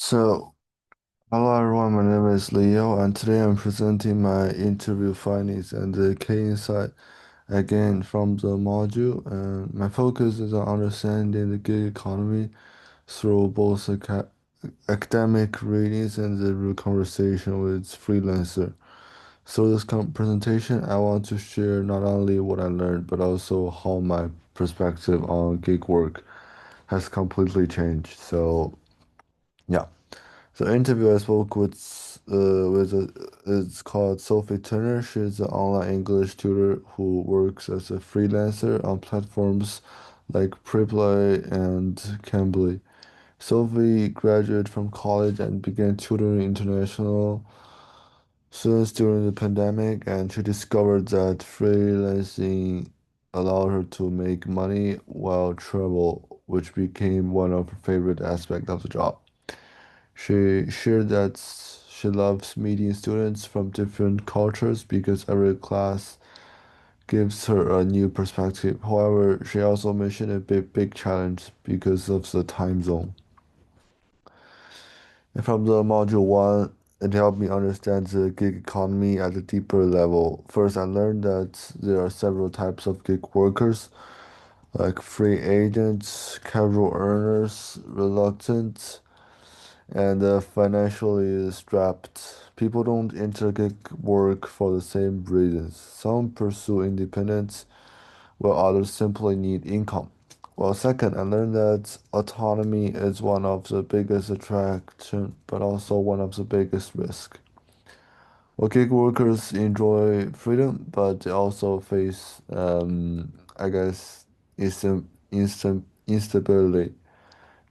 So, hello everyone, my name is Leo, and today I'm presenting my interview findings and the key insight again from the module. And my focus is on understanding the gig economy through both academic readings and the real conversation with freelancer. So this presentation, I want to share not only what I learned, but also how my perspective on gig work has completely changed. So, yeah. The interview I spoke it's called Sophie Turner. She's an online English tutor who works as a freelancer on platforms like Preplay and Cambly. Sophie graduated from college and began tutoring international students during the pandemic, and she discovered that freelancing allowed her to make money while travel, which became one of her favorite aspects of the job. She shared that she loves meeting students from different cultures because every class gives her a new perspective. However, she also mentioned a big challenge because of the time zone. And from the module one, it helped me understand the gig economy at a deeper level. First, I learned that there are several types of gig workers, like free agents, casual earners, reluctant and financially strapped. People don't enter gig work for the same reasons. Some pursue independence, while others simply need income. Well, second, I learned that autonomy is one of the biggest attraction, but also one of the biggest risk. Well, gig workers enjoy freedom, but they also face, I guess, instability.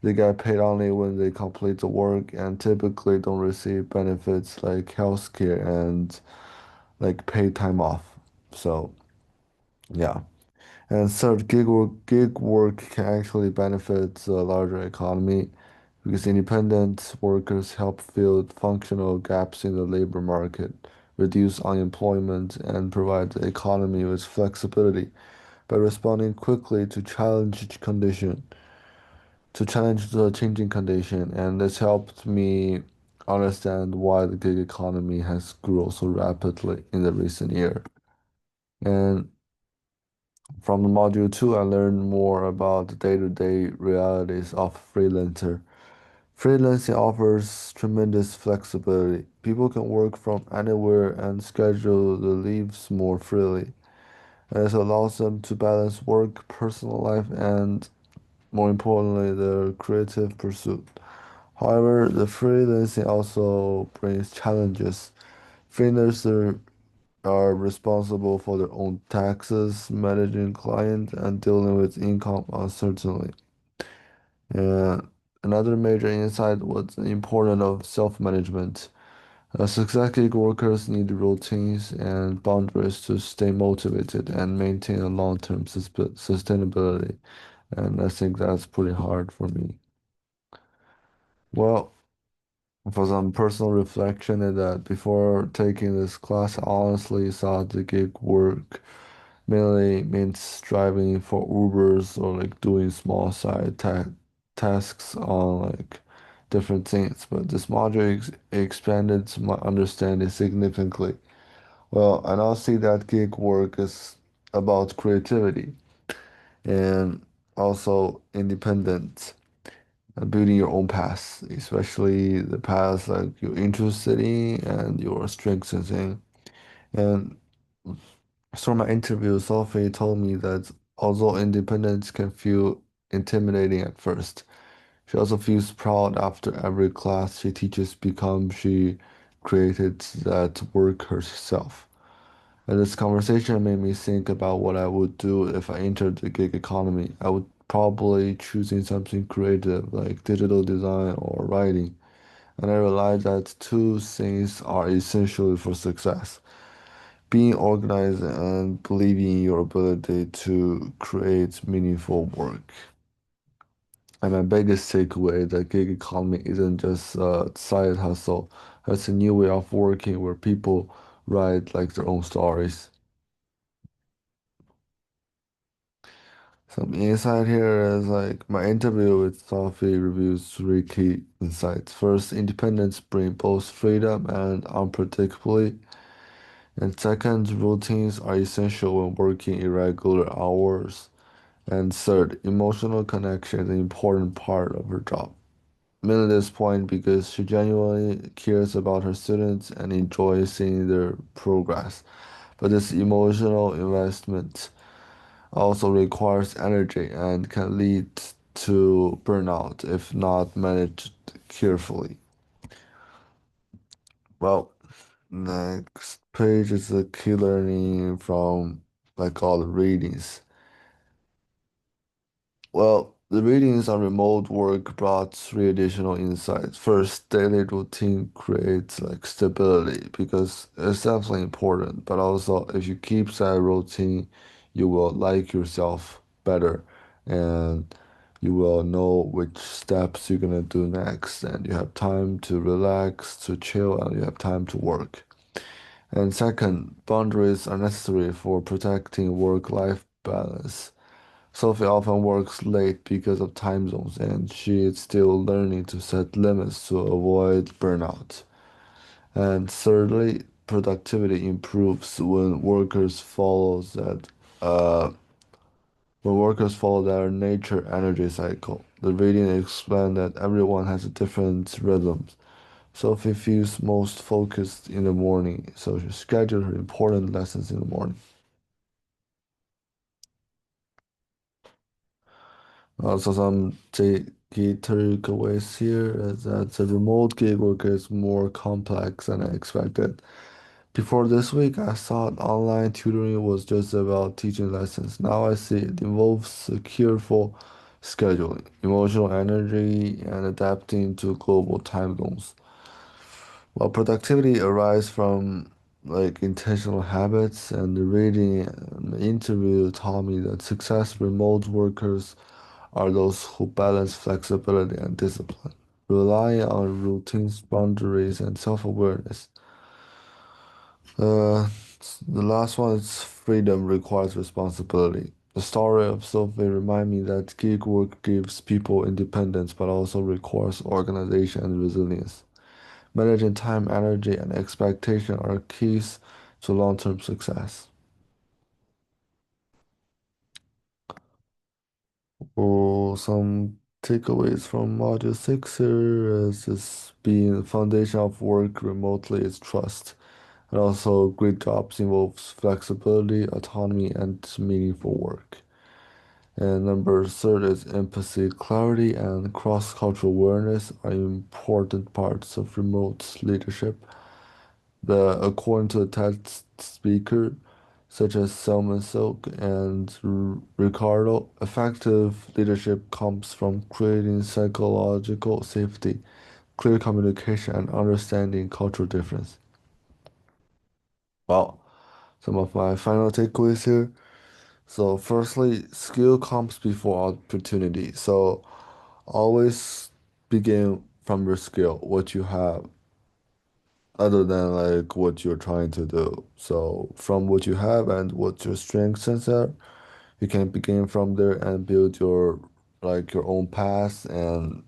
They get paid only when they complete the work and typically don't receive benefits like healthcare and like paid time off. So, yeah. And third, gig work can actually benefit the larger economy because independent workers help fill functional gaps in the labor market, reduce unemployment, and provide the economy with flexibility by responding quickly to challenge the changing condition, and this helped me understand why the gig economy has grown so rapidly in the recent year. And from the module two, I learned more about the day-to-day realities of freelancer. Freelancing offers tremendous flexibility. People can work from anywhere and schedule the leaves more freely. And this allows them to balance work, personal life, and more importantly, their creative pursuit. However, the freelancing also brings challenges. Freelancers are responsible for their own taxes, managing clients, and dealing with income uncertainty. And another major insight was the importance of self-management. Success gig workers need routines and boundaries to stay motivated and maintain a long-term sustainability. And I think that's pretty hard for me. Well, for some personal reflection is that before taking this class, I honestly thought the gig work mainly means driving for Ubers or like doing small side tasks on like different things. But this module expanded my understanding significantly. Well, I now see that gig work is about creativity and also independence building your own path, especially the path like you're interested in and your strengths and thing. And through my interview, Sophie told me that although independence can feel intimidating at first, she also feels proud after every class she teaches because she created that work herself. And this conversation made me think about what I would do if I entered the gig economy. I would probably choosing something creative like digital design or writing. And I realized that two things are essential for success. Being organized and believing in your ability to create meaningful work. And my biggest takeaway is that gig economy isn't just a side hustle. It's a new way of working where people write like their own stories. Some insight here is like my interview with Sophie reviews three key insights. First, independence brings both freedom and unpredictability. And second, routines are essential when working irregular hours. And third, emotional connection is an important part of her job. Mainly this point because she genuinely cares about her students and enjoys seeing their progress. But this emotional investment also requires energy and can lead to burnout if not managed carefully. Well, next page is the key learning from like all the readings. Well, the readings on remote work brought three additional insights. First, daily routine creates like stability because it's definitely important, but also if you keep that routine, you will like yourself better and you will know which steps you're gonna do next, and you have time to relax, to chill, and you have time to work. And second, boundaries are necessary for protecting work-life balance. Sophie often works late because of time zones, and she is still learning to set limits to avoid burnout. And thirdly, productivity improves uh, when workers follow their nature energy cycle. The reading explained that everyone has a different rhythms. Sophie feels most focused in the morning, so she schedules her important lessons in the morning. Also, some key takeaways here is that the remote gig work is more complex than I expected. Before this week, I thought online tutoring was just about teaching lessons. Now I see it involves a careful scheduling, emotional energy, and adapting to global time zones. While productivity arises from like intentional habits, and the reading and the interview taught me that success remote workers are those who balance flexibility and discipline, relying on routines, boundaries, and self-awareness. Uh, the last one is freedom requires responsibility. The story of Sophie remind me that gig work gives people independence, but also requires organization and resilience. Managing time, energy, and expectation are keys to long-term success. Or some takeaways from Module 6 here is this being the foundation of work remotely is trust. And also great jobs involves flexibility, autonomy, and meaningful work. And number third is empathy, clarity, and cross-cultural awareness are important parts of remote leadership. According to a TED speaker, such as Selman Silk and Ricardo, effective leadership comes from creating psychological safety, clear communication, and understanding cultural difference. Well, some of my final takeaways here. So, firstly, skill comes before opportunity. So, always begin from your skill, what you have, other than like what you're trying to do. So, from what you have and what your strengths are, you can begin from there and build your like your own path, and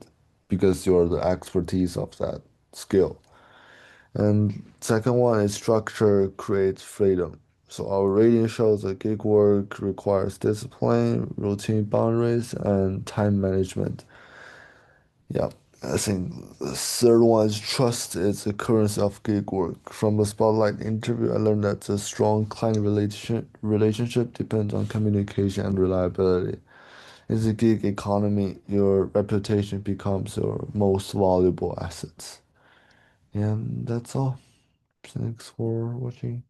because you're the expertise of that skill. And second one is structure creates freedom. So our rating shows that gig work requires discipline, routine boundaries, and time management. Yeah, I think the third one is trust is the currency of gig work. From the Spotlight interview, I learned that a strong client relationship depends on communication and reliability. In the gig economy, your reputation becomes your most valuable assets. And that's all. Thanks for watching.